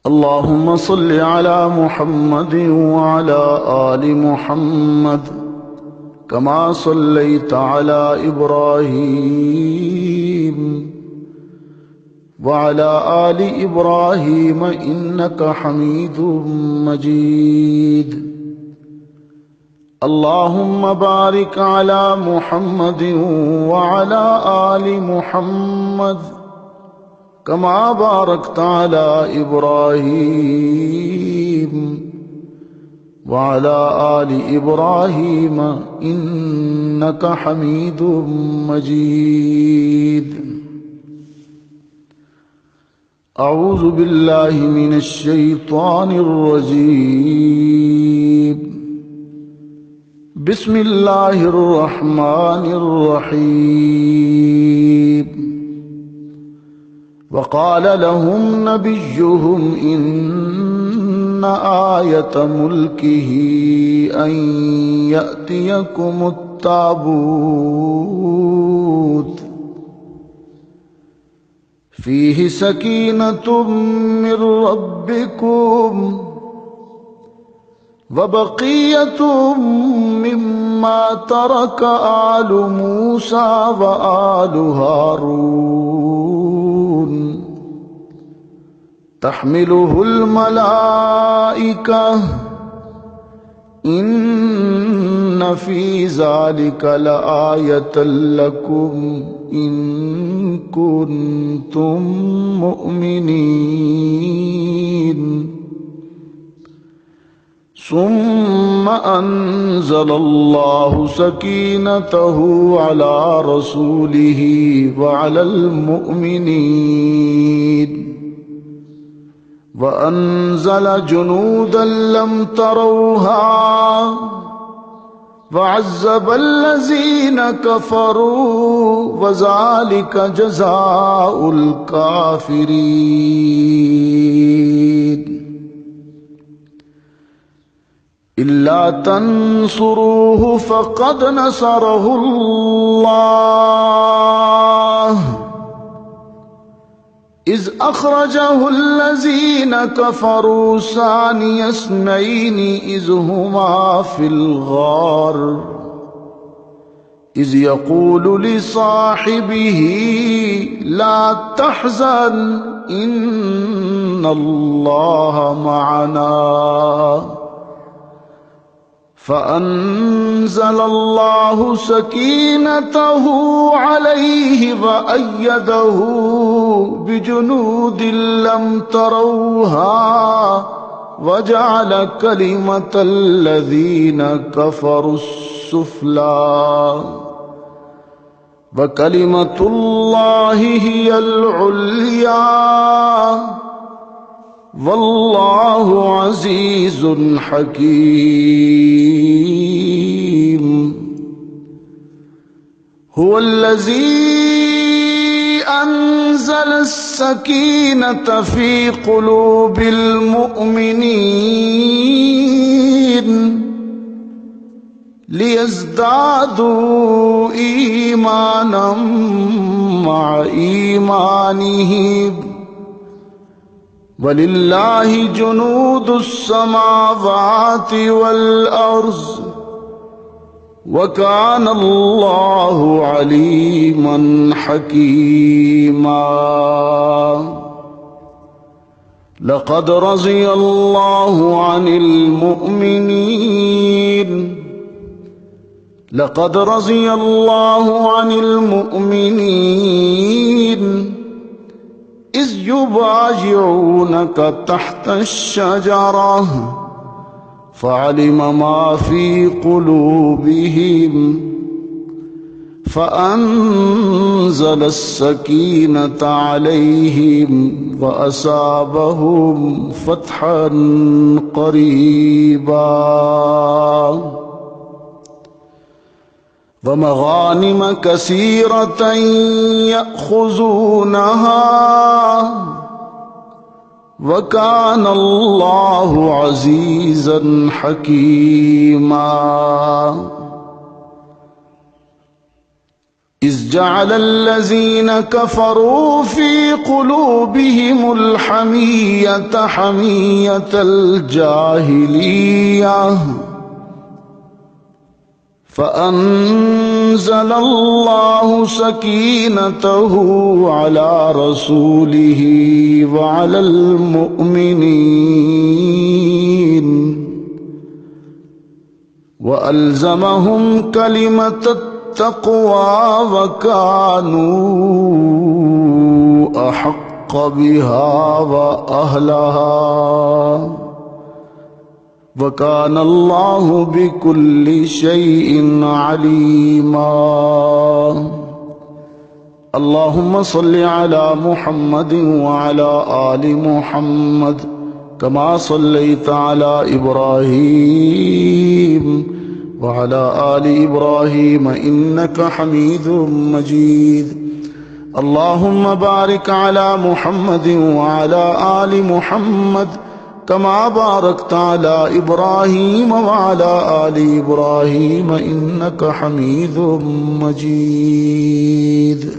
अल्लाहुम्मा सल्लि अला मुहम्मद व अला आलि मुहम्मद कमा सल्लैता अला इब्राहीम व अला आलि इब्राहीम इन्नका हमीदुम मजीद। अल्लाहुम्मा बारिक अला मुहम्मद व अला आलि मुहम्मद कमा बारकता अला इब्राहीम व अला आलि इब्राहीम इन्नका हमीदुम मजीद। अऊज़ु बिल्लाहि मिनश शैतानिर रजीम। बिस्मिल्लाहिर रहमानिर रहीम। वक़ाल लहुम नबियुहुम इन्न आयत मुल्किही अन यअतियकुमुत ताबूत फीहि सकीनतुम मिर रब्बिकुम व बक़ियतुम मिम्मा तरक आलु मूसा व आलु हारून तहमिलुहुल मलाइका इन्न फी ज़ालिका लआयतन लकुम इन कुन्तुम मुअमिनीन। सुम्मा अंज़लल्लाहु सकीनतहु अला रसूलिही व अलल मुअमिनीन व अंज़ल जुनूदन लम तरौहा व अज़्ज़बल्लज़ीन कफ़रू व ज़ालिका जज़ाउल काफ़िरीन। इल्ला तंसुरूहु फ़क़द नसरहुल्लाह इज़ अख़रजहुल्लज़ीन कफ़रू सानिय इस्नैनि इज़ हुमा फ़िल ग़ार इज़ यक़ूलु लिसाहिबिही ला तहज़न इन्नल्लाह मअना फ़अंज़लल्लाहु सकीनतहु अलैहि व अय्यदहु बिजुनूदिन लम तरौहा व जअल कलिमतल्लज़ीन कफ़रुस्सुफ़ला व कलिमतुल्लाहि हियल उल्या वल्लाहु अज़ीज़ुन हकीम। हुवल्लज़ी अंज़लस्सकीनत फ़ी क़ुलूबिल मुअमिनीन लियज़दादू ईमानम मअ ईमानिहिम वलिल्लाहि जुनूदुस्समावाति वल अर्ज़ व कानल्लाहु अलीमन हकीमा। लक़द रज़ियल्लाहु अनिल मुअमिनीन लक़द रज़ियल्लाहु अनिल मुअमिनीन इज़ युबायिऊनका तहतश-शजरह फ़अलिम मा फ़ी क़ुलूबिहिम फ़अंज़लस्सकीनत अलैहिम व असाबहुम फ़तहन क़रीबा व मग़ानिम कसीरतन यअख़ुज़ूनहा व कानल्लाहु अज़ीज़न हकीमा। إذ جعل الذين كفروا في قلوبهم الحمية حمية الجاهلية فأنزل الله سكينته على رسوله وعلى المؤمنين وألزمهم كلمة التقوى وكانوا أحق بها وأهلها وكان الله بكل شيء عليما اللهم صل على محمد وعلى آل محمد كما صليت على إبراهيم وعلى آل إبراهيم إنك حميد مجيد اللهم بارك على محمد وعلى آل محمد كما باركت على إبراهيم وعلى آل إبراهيم إنك حميد مجيد